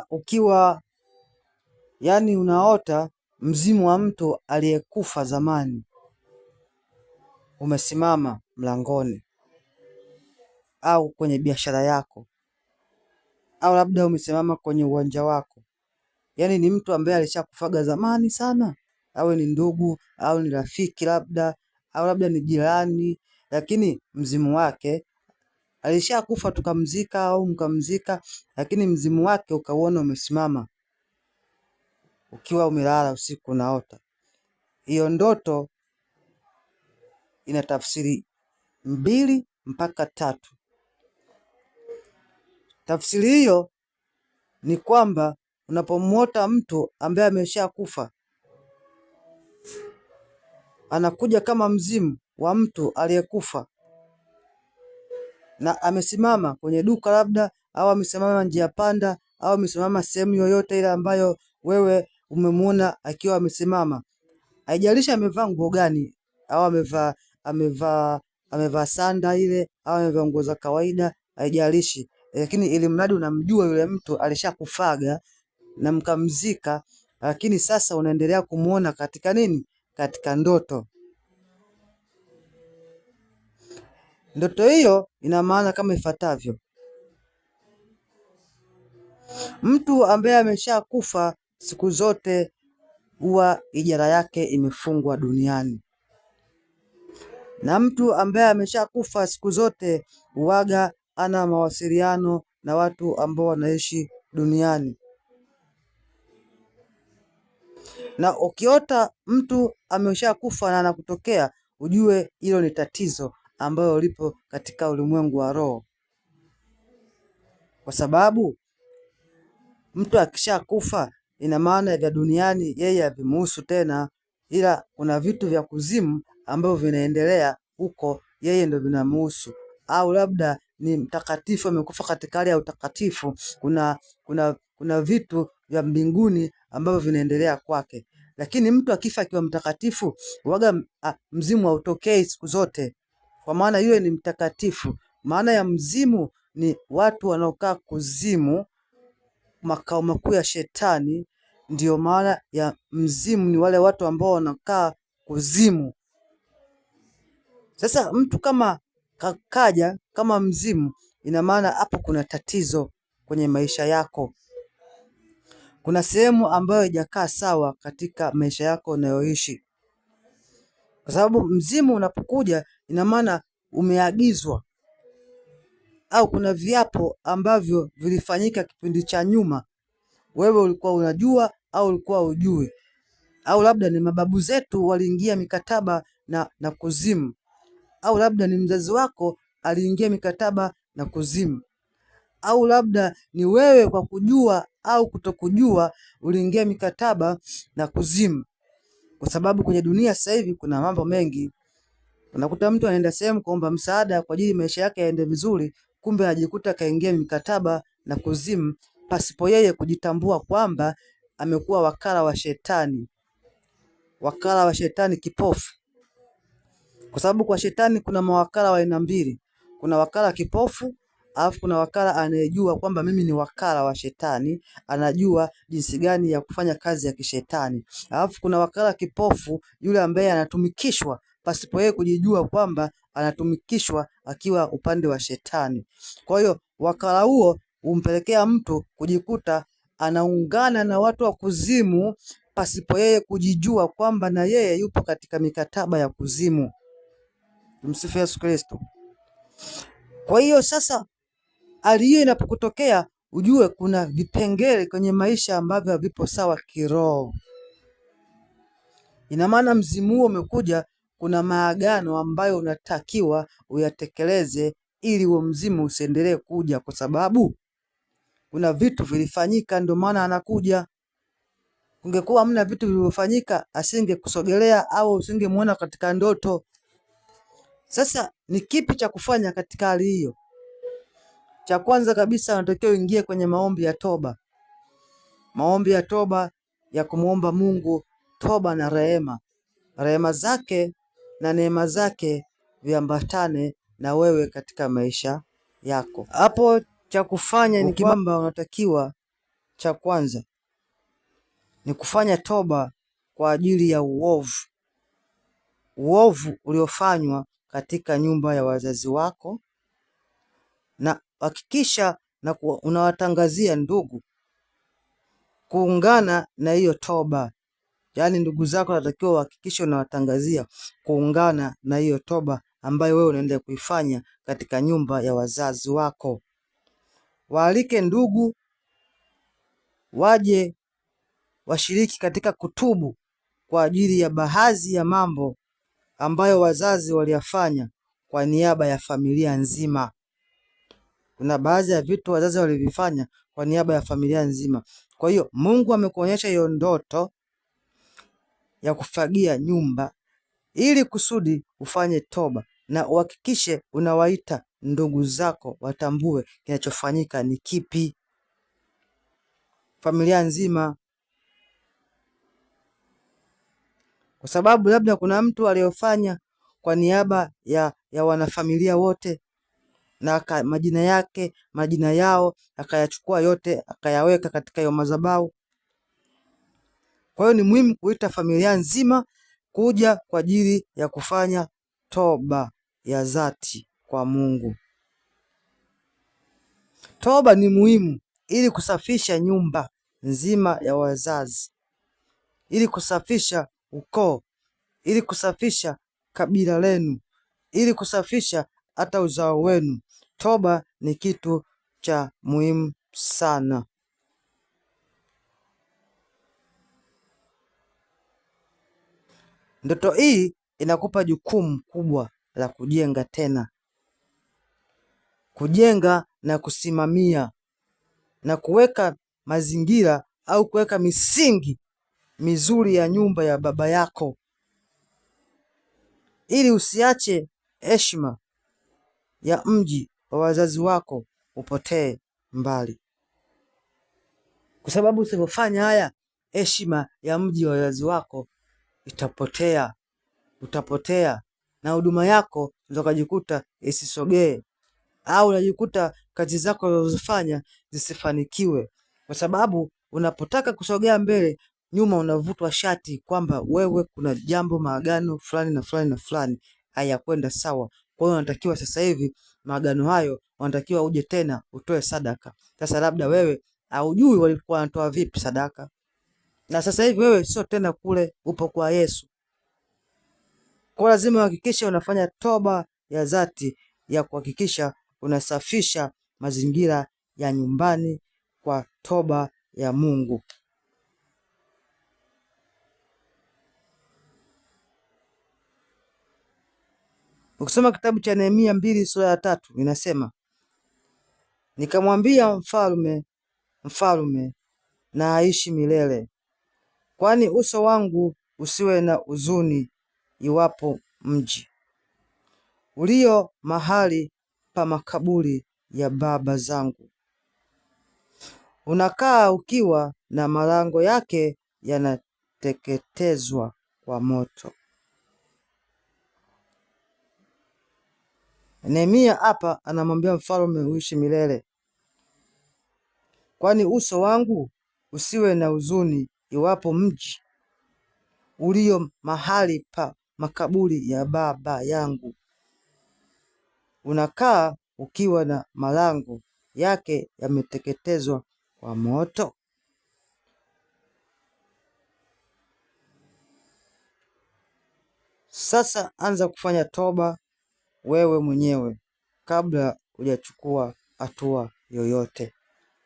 Ukiwa unaota mzimu wa mtu aliyekufa zamani umesimama mlangoni au kwenye biashara yako au labda umesimama kwenye uwanja wako, ni mtu ambaye alishakufaga zamani sana, awe ni ndugu au ni rafiki labda au labda ni jirani, lakini mzimu wake alishakufa tukamzika au mkamzika, lakini mzimu wake ukauona umesimama ukiwa umelala usiku unaota. Hiyo ndoto ina tafsiri 2 mpaka 3. Tafsiri hiyo ni kwamba unapomwota mtu ambaye ameshakufa anakuja kama mzimu wa mtu aliyekufa na amesimama kwenye duka labda, au amesimama njia panda, au amesimama sehemu yoyote ile ambayo wewe umemuona akiwa amesimama. Haijalishi amevaa nguo gani, au amevaa sanda ile, au amevaa nguo za kawaida, haijalishi, lakini ili mradi unamjua yule mtu alishakufaga na mkamzika, lakini sasa unaendelea kumuona katika nini? Katika ndoto. Ndoto hiyo ina maana kama ifuatavyo: mtu ambaye ameshakufa siku zote huwa ijara yake imefungwa duniani, na mtu ambaye ameshakufa siku zote huwaga ana mawasiliano na watu ambao wanaishi duniani. Na ukiota mtu ameshakufa na anakutokea, ujue hilo ni tatizo ambalo lipo katika ulimwengu wa roho, kwa sababu mtu akishakufa ina maana vya duniani yeye havimuhusu tena, ila kuna vitu vya kuzimu ambavyo vinaendelea huko, yeye ndio vinamuhusu. Au labda ni mtakatifu amekufa katika hali ya utakatifu, kuna vitu vya mbinguni ambavyo vinaendelea kwake. Lakini mtu akifa akiwa mtakatifu, waga mzimu hautokei siku zote, kwa maana yule ni mtakatifu. Maana ya mzimu ni watu wanaokaa kuzimu, makao makuu ya shetani. Ndiyo maana ya mzimu, ni wale watu ambao wanakaa kuzimu. Sasa mtu kama kaja kama mzimu, ina maana hapo kuna tatizo kwenye maisha yako. Kuna sehemu ambayo haijakaa sawa katika maisha yako unayoishi, kwa sababu mzimu unapokuja ina maana umeagizwa, au kuna viapo ambavyo vilifanyika kipindi cha nyuma, wewe ulikuwa unajua au ulikuwa hujui, au labda ni mababu zetu waliingia mikataba na kuzimu, au labda ni mzazi wako aliingia mikataba na kuzimu, au labda ni wewe kwa kujua au kutokujua uliingia mikataba na kuzimu. Kwa sababu kwenye dunia sasa hivi kuna mambo mengi. Unakuta mtu anaenda sehemu kuomba msaada kwa ajili maisha yake yaende vizuri, kumbe anajikuta kaingia mikataba na kuzimu pasipo yeye kujitambua kwamba amekuwa wakala wa shetani. Wakala wa shetani kipofu. Kwa sababu kwa shetani kuna mawakala wa aina 2. Kuna wakala kipofu, alafu kuna wakala anayejua kwamba mimi ni wakala wa shetani, anajua jinsi gani ya kufanya kazi ya kishetani. Alafu kuna wakala kipofu, yule ambaye anatumikishwa pasipo yeye kujijua kwamba anatumikishwa akiwa upande wa shetani. Kwa hiyo wakala huo umpelekea mtu kujikuta anaungana na watu wa kuzimu pasipo yeye kujijua kwamba na yeye yupo katika mikataba ya kuzimu. Tumsifu Yesu Kristo. Kwa hiyo sasa hali hiyo inapokutokea, ujue kuna vipengele kwenye maisha ambavyo havipo sawa kiroho. Ina maana mzimu huo umekuja, kuna maagano ambayo unatakiwa uyatekeleze ili huo mzimu usiendelee kuja, kwa sababu kuna vitu vilifanyika ndio maana anakuja. Ungekuwa hamna vitu vilivyofanyika, asingekusogelea au usingemuona katika ndoto. Sasa ni kipi cha kufanya katika hali hiyo? Cha kwanza kabisa, unatakiwa uingie kwenye maombi ya toba. Maombi ya toba ya kumuomba Mungu toba na rehema. Rehema zake na neema zake viambatane na wewe katika maisha yako. Hapo cha kufanya ni kwamba unatakiwa cha kwanza ni kufanya toba kwa ajili ya uovu uliofanywa katika nyumba ya wazazi wako, na hakikisha na unawatangazia ndugu kuungana na hiyo toba. Yaani ndugu zako natakiwa uhakikishe unawatangazia kuungana na hiyo toba ambayo wewe unaenda kuifanya katika nyumba ya wazazi wako. Waalike ndugu waje washiriki katika kutubu kwa ajili ya baadhi ya mambo ambayo wazazi waliyafanya kwa niaba ya familia nzima. Kuna baadhi ya vitu wazazi walivifanya kwa niaba ya familia nzima. Kwa hiyo Mungu amekuonyesha hiyo ndoto ya kufagia nyumba ili kusudi ufanye toba na uhakikishe unawaita ndugu zako watambue kinachofanyika ni kipi, familia nzima. Kwa sababu labda kuna mtu aliyofanya kwa niaba ya wanafamilia wote na majina yao akayachukua yote akayaweka katika hiyo madhabahu. Kwa hiyo ni muhimu kuita familia nzima kuja kwa ajili ya kufanya toba ya dhati kwa Mungu. Toba ni muhimu ili kusafisha nyumba nzima ya wazazi, ili kusafisha ukoo, ili kusafisha kabila lenu, ili kusafisha hata uzao wenu. Toba ni kitu cha muhimu sana. Ndoto hii inakupa jukumu kubwa la kujenga tena, kujenga na kusimamia na kuweka mazingira au kuweka misingi mizuri ya nyumba ya baba yako, ili usiache heshima ya mji wa wazazi wako upotee mbali. Kwa sababu usipofanya haya, heshima ya mji wa wazazi wako itapotea, utapotea na huduma yako ukajikuta isisogee, au unajikuta kazi zako unazofanya zisifanikiwe, kwa sababu unapotaka kusogea mbele, nyuma unavutwa shati kwamba wewe kuna jambo, maagano fulani na fulani na fulani hayakwenda sawa. Kwa hiyo unatakiwa sasa hivi maagano hayo unatakiwa uje tena utoe sadaka. Sasa labda wewe haujui walikuwa wanatoa vipi sadaka, na sasa hivi wewe sio tena kule, upo kwa Yesu. Kwa lazima uhakikishe unafanya toba ya dhati ya kuhakikisha unasafisha mazingira ya nyumbani kwa toba ya Mungu. Ukisoma kitabu cha Nehemia 2 sura ya 3 inasema, nikamwambia mfalme na aishi milele, kwani uso wangu usiwe na huzuni iwapo mji ulio mahali pa makaburi ya baba zangu unakaa ukiwa na malango yake yanateketezwa kwa moto. Nehemia hapa anamwambia mfalme uishi milele, kwani uso wangu usiwe na huzuni iwapo mji ulio mahali pa makaburi ya baba yangu unakaa ukiwa na malango yake yameteketezwa kwa moto. Sasa anza kufanya toba wewe mwenyewe kabla hujachukua hatua yoyote.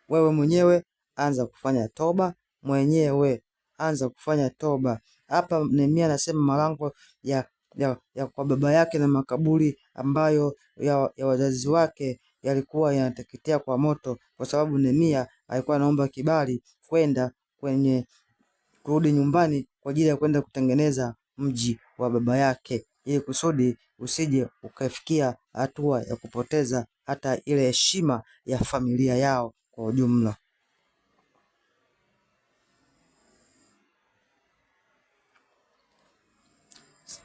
Wewe mwenyewe anza kufanya toba mwenyewe, anza kufanya toba. Hapa Nehemia anasema malango ya kwa baba yake na makaburi ambayo ya wazazi wake yalikuwa yanateketea kwa moto, kwa sababu Nehemia alikuwa anaomba kibali kwenda kurudi nyumbani kwa ajili ya kwenda kutengeneza mji wa baba yake, ili kusudi usije ukafikia hatua ya kupoteza hata ile heshima ya familia yao kwa ujumla.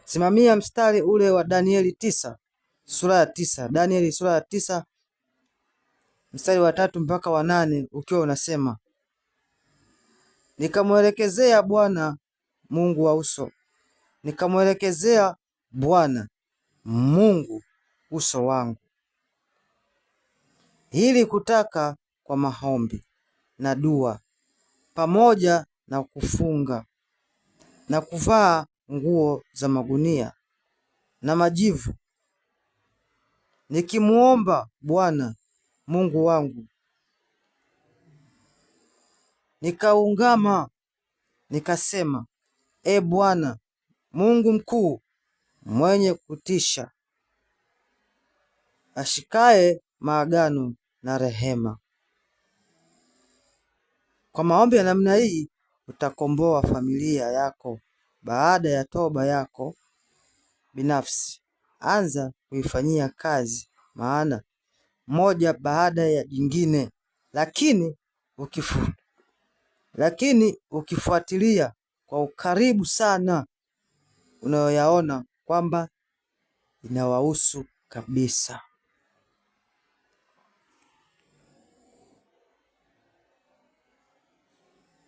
Simamia mstari ule wa Danieli 9 sura ya 9, Danieli sura ya 9 mstari wa 3 mpaka wa 8, ukiwa unasema, nikamwelekezea Bwana Mungu wa uso, nikamwelekezea Bwana Mungu uso wangu, ili kutaka kwa maombi na dua, pamoja na kufunga na kuvaa nguo za magunia na majivu, nikimuomba Bwana Mungu wangu. Nikaungama nikasema, E Bwana Mungu mkuu, mwenye kutisha, ashikaye maagano na rehema. Kwa maombi ya namna hii utakomboa familia yako baada ya toba yako binafsi. Anza kuifanyia kazi, maana moja baada ya jingine, lakini ukifuatilia kwa ukaribu sana, unayoyaona kwamba inawahusu kabisa.